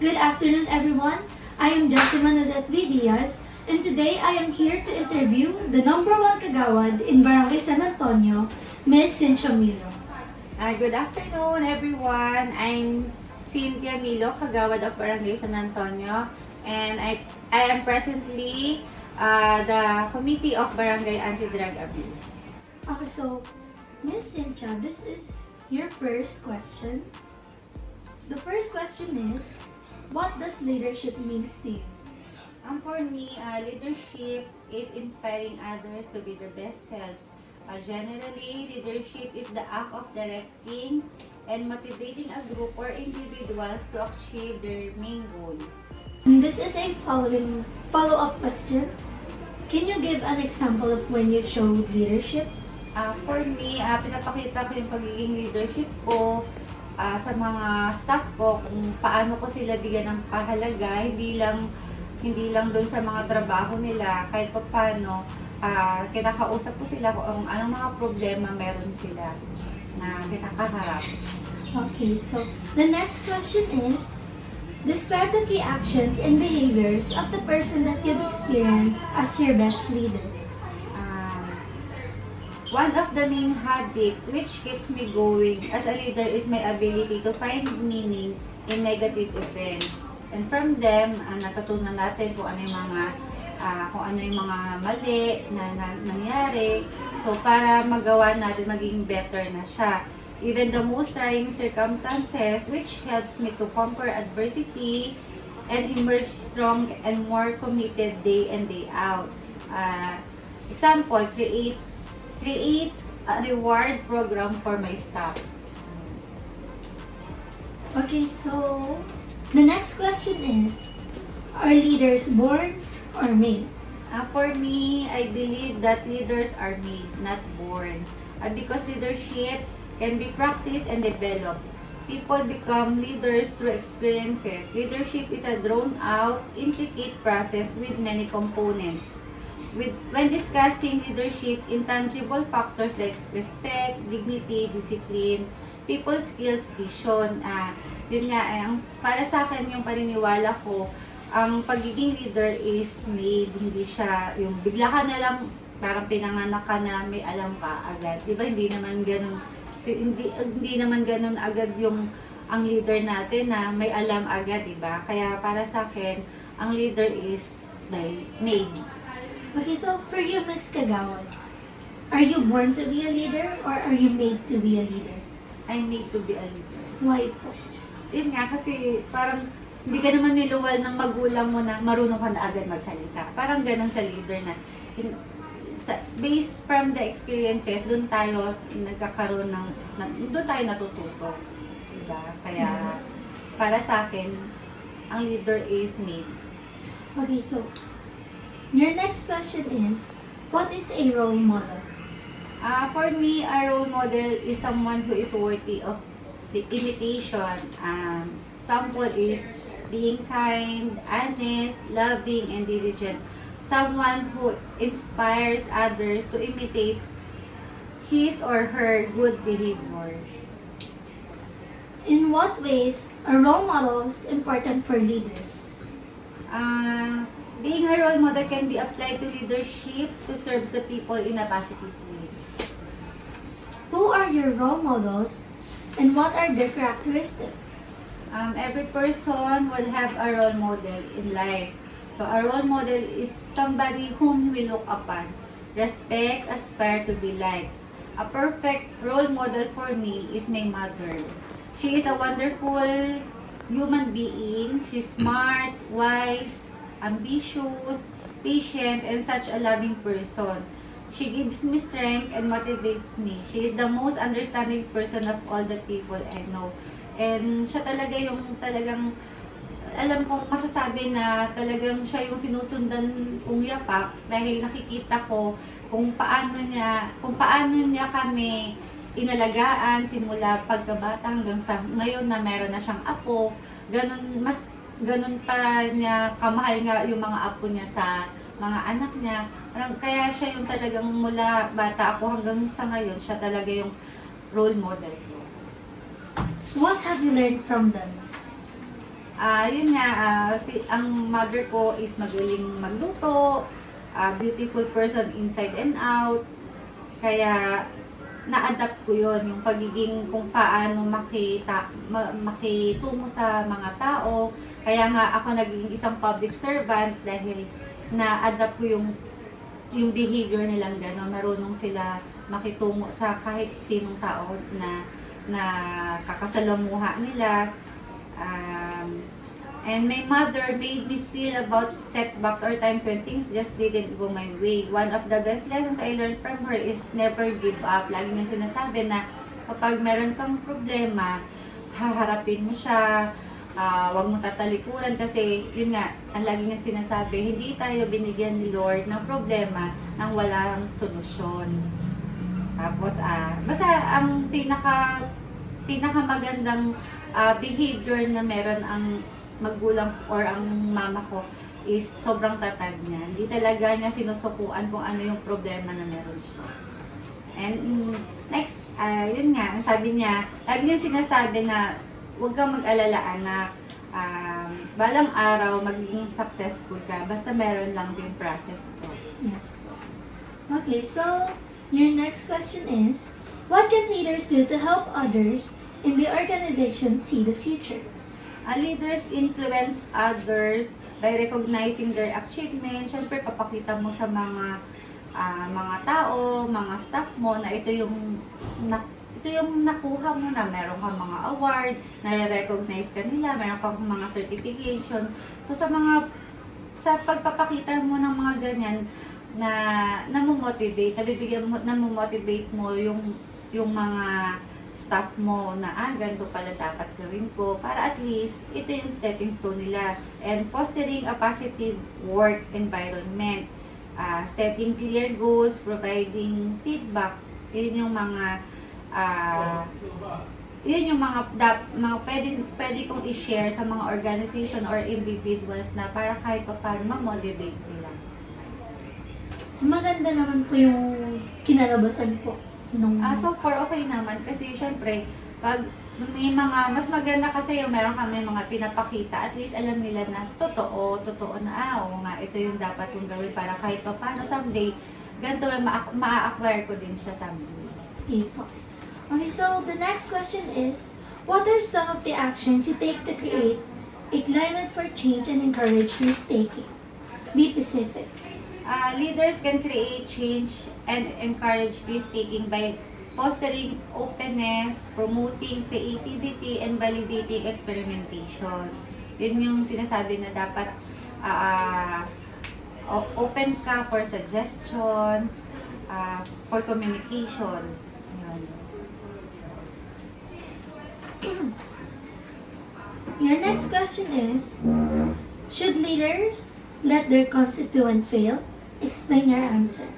Good afternoon, everyone. I am Jesima Nazet V. Diaz, and today I am here to interview the number one kagawad in Barangay San Antonio, Ms. Cynthia Milo. Good afternoon, everyone. I'm Cynthia Milo, Kagawad of Barangay San Antonio, and I am presently the Committee of Barangay Anti-Drug Abuse. Okay, so Ms. Cynthia, this is your first question. The first question is, what does leadership means to you? For me, leadership is inspiring others to be the best selves. Generally, leadership is the act of directing and motivating a group or individuals to achieve their main goal. This is a follow-up question. Can you give an example of when you showed leadership? For me, pinapakita ko yung pagiging leadership ko sa mga staff ko, kung paano ko sila bigyan ng pahalaga, hindi lang doon sa mga trabaho nila, kahit pa paano, kinakausap ko sila kung anong mga problema meron sila na kinakaharap. Okay, so the next question is, describe the key actions and behaviors of the person that you've experienced as your best leader. One of the main habits which keeps me going as a leader is my ability to find meaning in negative events. And from them, natutunan natin kung ano yung mga mali na nangyari. So para magawa natin maging better na siya. Even the most trying circumstances which helps me to conquer adversity and emerge strong and more committed day in, day out. Example, create a reward program for my staff. Okay, so the next question is, are leaders born or made? For me, I believe that leaders are made, not born. Because leadership can be practiced and developed. People become leaders through experiences. Leadership is a drawn-out, intricate process with many components. When discussing leadership, intangible factors like respect, dignity, discipline, people skills, vision, yun nga, para sa akin yung paniniwala ko, ang pagiging leader is made, hindi siya yung bigla ka na lang, parang pinanganak ka na may alam ka agad. Diba hindi naman ganun, hindi naman ganun agad yung ang leader natin na may alam agad, diba? Kaya para sa akin, ang leader is made. Okay, so for you, Ms. Kagawad, are you born to be a leader or are you made to be a leader? I'm made to be a leader. Why po? Yun nga, kasi parang hindi ka naman niluwal ng magulang mo na marunong ka na agad magsalita. Parang ganun sa leader na based from the experiences, doon tayo nagkakaroon doon tayo natututo. Diba? Kaya para sa akin, ang leader is made. Okay, so your next question is, what is a role model? For me, a role model is someone who is worthy of the imitation. Sample is being kind, honest, loving, and diligent. Someone who inspires others to imitate his or her good behavior. In what ways are role models important for leaders? Being a role model can be applied to leadership to serve the people in a positive way. Who are your role models and what are their characteristics? Every person will have a role model in life. So a role model is somebody whom we look upon, respect, aspire to be like. A perfect role model for me is my mother. She is a wonderful human being. She's smart, wise, ambitious, patient, and such a loving person. She gives me strength and motivates me. She is the most understanding person of all the people I know. And siya talaga yung talagang, alam kong masasabi na talagang siya yung sinusundan kong yapak dahil nakikita ko kung paano niya kami inalagaan simula pagkabata hanggang sa ngayon na meron na siyang apo. Ganun pa niya kamahal nga yung mga apo niya sa mga anak niya. Kaya siya yung talagang mula bata ako hanggang sa ngayon, siya talaga yung role model ko. What have you learned from them? Yun nga, ang mother ko is magaling magluto, beautiful person inside and out. Kaya, na-adapt ko yun, yung pagiging kung paano makitungo sa mga tao. Kaya nga ako naging isang public servant dahil na-adapt ko yung behavior nilang gano'n. Marunong sila makitungo sa kahit sinong tao na kakasalamuha nila. And my mother made me feel about setbacks or times when things just didn't go my way. One of the best lessons I learned from her is never give up. Lagi niyang sinasabi na kapag meron kang problema, haharapin mo siya, huwag mo tatalikuran kasi yun nga, ang lagi niyang sinasabi, hindi tayo binigyan ni Lord ng problema nang walang solusyon. Tapos, basta ang pinakamagandang behavior na meron ang magulang or ang mama ko is sobrang tatag niya. Hindi talaga niya sinusukuan kung ano yung problema na meron siya. And next, yun nga, sabi niya, lagi niya sinasabi na huwag kang mag-alala anak, balang araw magiging successful ka, basta meron lang din process to. Yes po. Okay, so your next question is, what can leaders do to help others in the organization see the future? Leaders influence others by recognizing their achievements. Siyempre, papakita mo sa mga tao, mga staff mo na ito yung nakuha mo na meron kang mga award, na-recognize ka nila, meron kang mga certification. So, sa pagpapakita mo ng mga ganyan na namomotivate, namomotivate mo yung mga staff mo na ganito pala dapat gawin ko para at least ito yung stepping stone nila. And fostering a positive work environment, setting clear goals, providing feedback, yun yung mga pwede kong i-share sa mga organization or individuals na para kahit pa paano ma-motivate sila. So, maganda naman po yung kinalabasan po nung... So far, okay naman. Kasi syempre, pag may mga, mas maganda kasi yung meron kami mga pinapakita, at least alam nila na totoo na, oo nga, ito yung dapat kong gawin para kahit pa paano someday, ganito lang ma-acquire ko din siya someday. Okay po. Okay, so the next question is, what are some of the actions you take to create a climate for change and encourage risk-taking? Be specific. Leaders can create change and encourage risk-taking by fostering openness, promoting creativity, and validating experimentation. Yun yung sinasabi na dapat open ka for suggestions, for communications. Yun. Your next question is, should leaders let their constituent fail? Explain your answer.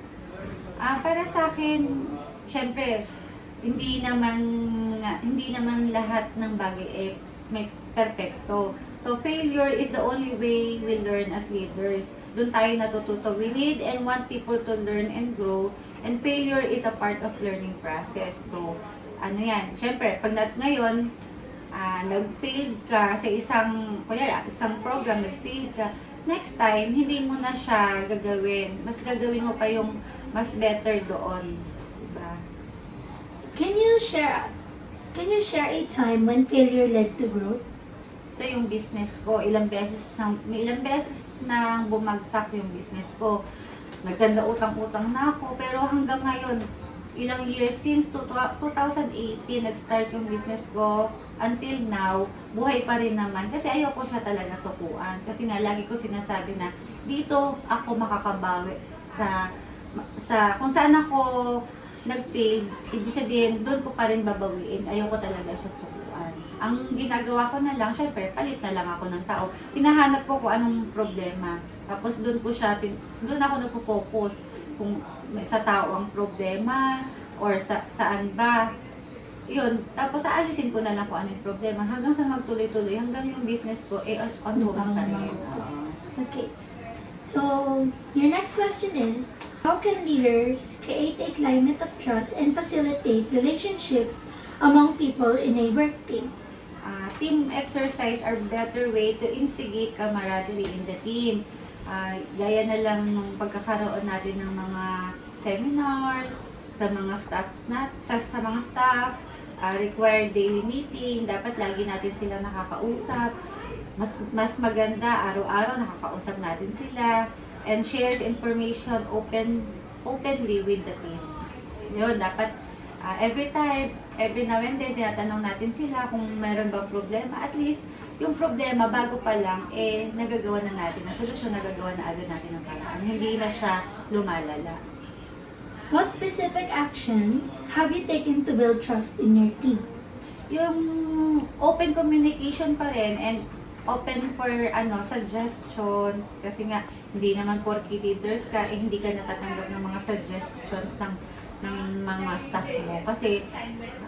Para sa akin, syempre, hindi naman lahat ng bagay may perfecto. So failure is the only way we learn as leaders. Doon tayo natututo. We need and want people to learn and grow, and failure is a part of learning process. So syempre, pag ngayon, nag-failed ka sa isang program, nag-failed ka, next time, hindi mo na siya gagawin. Mas gagawin mo pa yung mas better doon. Diba? Can you share a time when failure led to growth? Ito yung business ko. Ilang beses nang bumagsak yung business ko. Nagkanda utang-utang na ako. Pero hanggang ngayon, ilang years since 2018, nag-start yung business ko. Until now, buhay pa rin naman. Kasi ayoko siya talaga sukuan. Kasi nga, lagi ko sinasabi na dito ako makakabawi sa kung saan ako nag-fail, ibig sabihin, doon ko pa rin babawiin. Ayoko talaga siya sukuan. Ang ginagawa ko na lang, syempre, palit na lang ako ng tao. Hinahanap ko kung anong problema. Tapos doon ako nagpo-focus kung sa tao ang problema or saan ba. Yun, tapos aalisin ko na lang kung ano yung problema hanggang sa magtuloy-tuloy, hanggang yung business ko, ongoing pa rin. Okay. So, your next question is, how can leaders create a climate of trust and facilitate relationships among people in a work team? team exercise are better way to instigate camaraderie in the team. Gaya na lang nung pagkakaroon natin ng mga seminars, sa mga sa mga staff, required daily meeting, dapat lagi natin sila nakakausap. Mas maganda araw-araw nakakausap natin sila and shares information openly with the team. Yun, dapat every now and then, tinatanong natin sila kung mayroon bang problema. At least, yung problema, bago pa lang, nagagawa na natin ang solusyon, nagagawa na agad natin ang paraan. Hindi na siya lumalala. What specific actions have you taken to build trust in your team? Yung open communication pa rin and open for suggestions. Kasi nga, hindi naman porky leaders ka, hindi ka natatanggap ng mga suggestions ng mga staff mo. Kasi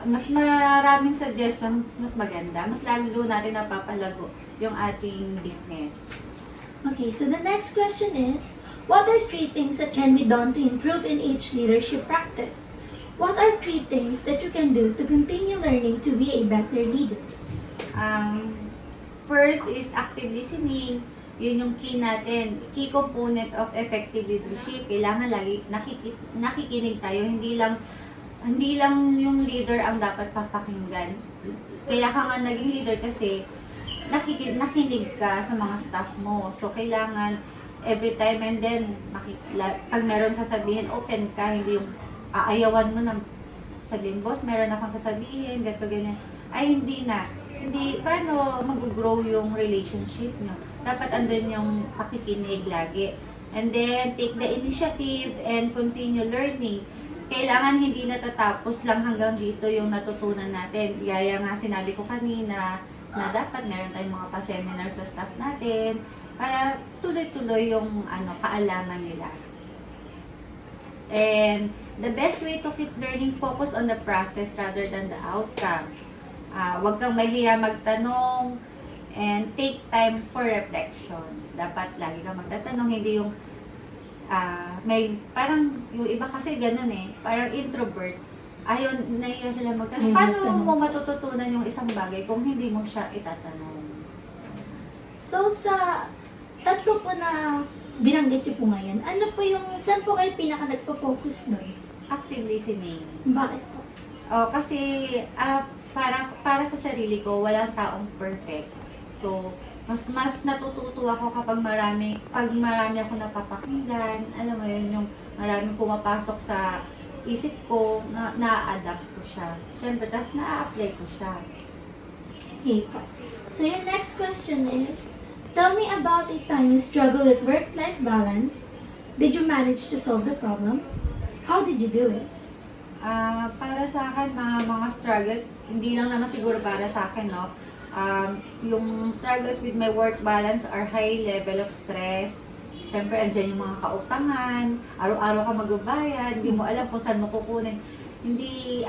mas maraming suggestions, mas maganda. Mas lalo natin napapalago yung ating business. Okay, so the next question is, what are 3 things that can be done to improve in each leadership practice? What are 3 things that you can do to continue learning to be a better leader? First is active listening. Yun yung key natin, key component of effective leadership. Kailangan lagi nakikinig tayo, hindi lang yung leader ang dapat papakinggan. Kaya ka nga naging leader kasi nakikinig ka sa mga staff mo. So kailangan every time and then pag meron sasabihin, open ka, hindi yung aayawan mo na sabihin, boss, meron akong sasabihin, ganito ganyan. Ay hindi na. Hindi, paano mag-grow yung relationship nyo? Dapat andun yung pakikinig lagi. And then, take the initiative and continue learning. Kailangan hindi natatapos lang hanggang dito yung natutunan natin. Gaya nga sinabi ko kanina na dapat meron tayong mga pa-seminar sa staff natin para tuloy-tuloy yung kaalaman nila. And the best way to keep learning, focus on the process rather than the outcome. Huwag kang mahiya magtanong and take time for reflections. Dapat lagi kang magtatanong, hindi yung may parang yung iba kasi ganun parang introvert. Ayun, nahiya sila magtanong. Paano mo matututunan yung isang bagay kung hindi mo siya itatanong? So sa 3 po na binanggit niyo po ngayon, ano po yung, saan po kayo pinaka nagpo-focus doon? Active listening. Bakit po? Kasi para sa sarili ko, walang taong perfect. So, mas natututo ako kapag marami ako napapakinggan. Alam mo yun, yung maraming pumapasok sa isip ko, na-adapt ko siya. Siyempre, tas na-apply ko siya. Okay po. So your next question is, tell me about a time you struggle with work-life balance. Did you manage to solve the problem? How did you do it? Para sa akin, mga struggles, hindi lang naman siguro para sa akin, no? Yung struggles with my work balance are high level of stress. Siyempre, andyan yung mga kautangan, araw-araw ka magbabayad, hindi mo alam kung saan mo kukunin. Hindi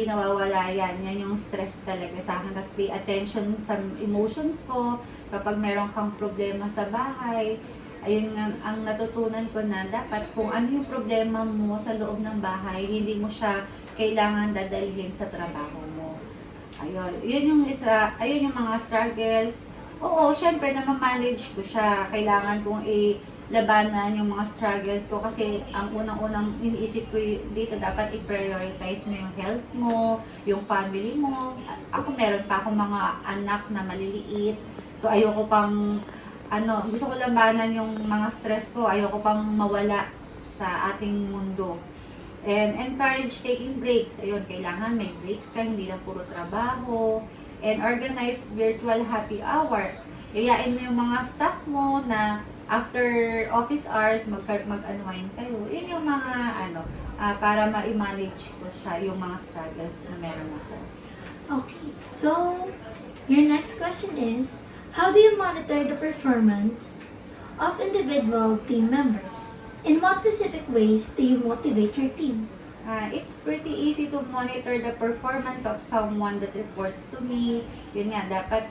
nawawala yan. Yan yung stress talaga sa akin. Tapos pay attention sa emotions ko. Kapag meron kang problema sa bahay, ayun ang natutunan ko na dapat kung ano yung problema mo sa loob ng bahay, hindi mo siya kailangan dadalhin sa trabaho mo. Ayun, yun yung mga struggles. Oo, syempre na-manage ko siya. Kailangan kong labanan yung mga struggles ko kasi ang unang-unang iniisip ko dito, dapat i-prioritize mo yung health mo, yung family mo. Ako meron pa akong mga anak na maliliit. So ayoko pang gusto ko labanan yung mga stress ko, ayoko pang mawala sa ating mundo. And encourage taking breaks. Ayun, kailangan may breaks ka, hindi lang puro trabaho. And organize virtual happy hour. Yayain mo yung mga staff mo na after office hours, mag-unwind kayo. Yun yung mga para ma-manage ko siya, yung mga struggles na meron ako. Okay, so your next question is, how do you monitor the performance of individual team members? In what specific ways do you motivate your team? It's pretty easy to monitor the performance of someone that reports to me. Yun nga, dapat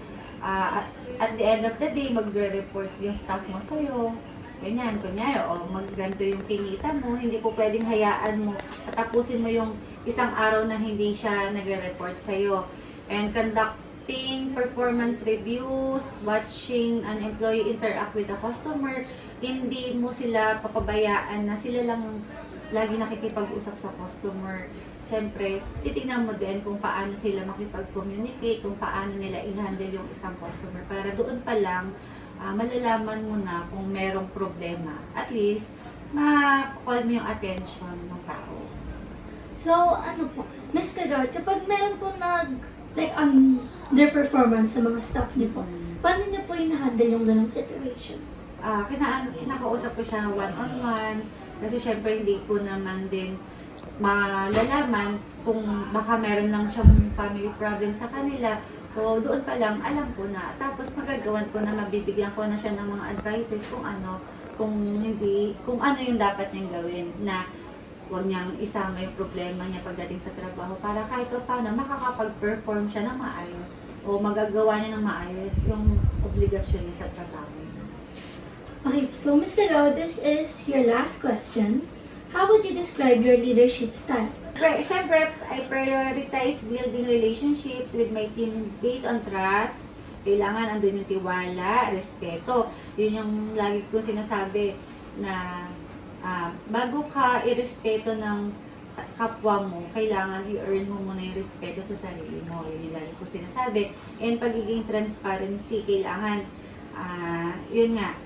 at the end of the day, magre-report yung staff mo sa'yo. Ganyan, kunyari, magganto yung kinita mo, hindi po pwedeng hayaan mo, tapusin mo yung isang araw na hindi siya nagre-report sa'yo. And conduct conducting performance reviews, watching an employee interact with the customer, hindi mo sila papabayaan na sila lang lagi nakikipag-usap sa customer. Siyempre, titignan mo din kung paano sila makipag-communicate, kung paano nila i-handle yung isang customer. Para doon pa lang, malalaman mo na kung merong problema. At least, ma-call mo yung attention ng tao. So, ano po, Miss Kagawad, kapag meron po their performance sa mga staff niyo po, paano niyo po i-handle yung ganong situation? Kinakausap ko siya one-on-one kasi syempre hindi ko naman din malalaman kung baka meron lang siyang family problem sa kanila. So, doon pa lang, alam ko na. Tapos, magagawan ko na, mabibigyan ko na siya ng mga advices kung ano yung dapat niyang gawin na huwag niyang isama yung problema niya pagdating sa trabaho para kahit pa paano makakapag-perform siya ng maayos o magagawa niya ng maayos yung obligasyon niya sa trabaho niya. Okay, so Miss Kagawad, this is your last question. How would you describe your leadership style? Siyempre, I prioritize building relationships with my team based on trust. Kailangan andun yung tiwala, respeto. Yun yung lagi ko sinasabi na bago ka irespeto ng kapwa mo, kailangan i-earn mo muna yung respeto sa sarili mo. Yun yung lagi ko sinasabi. And pagiging transparency, kailangan, yun nga,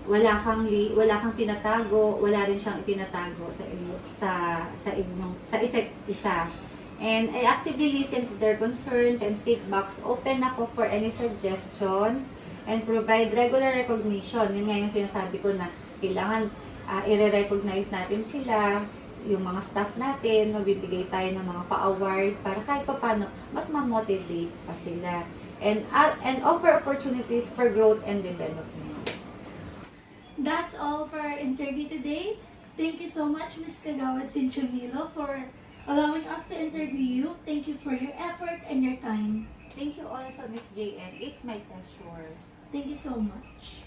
wala kang tinatago, wala rin siyang itinatago sa isa't isa. And I actively listen to their concerns and feedbacks. Open ako for any suggestions and provide regular recognition. Yun nga yung sinasabi ko na kailangan i-recognize natin sila, yung mga staff natin, magbibigay tayo ng mga pa-award para kahit pa paano, mas ma-motivate pa sila. And offer opportunities for growth and development. That's all for our interview today. Thank you so much, Ms. Kagawad Sinchumilo, for allowing us to interview you. Thank you for your effort and your time. Thank you also, Miss JN. It's my pleasure. Thank you so much.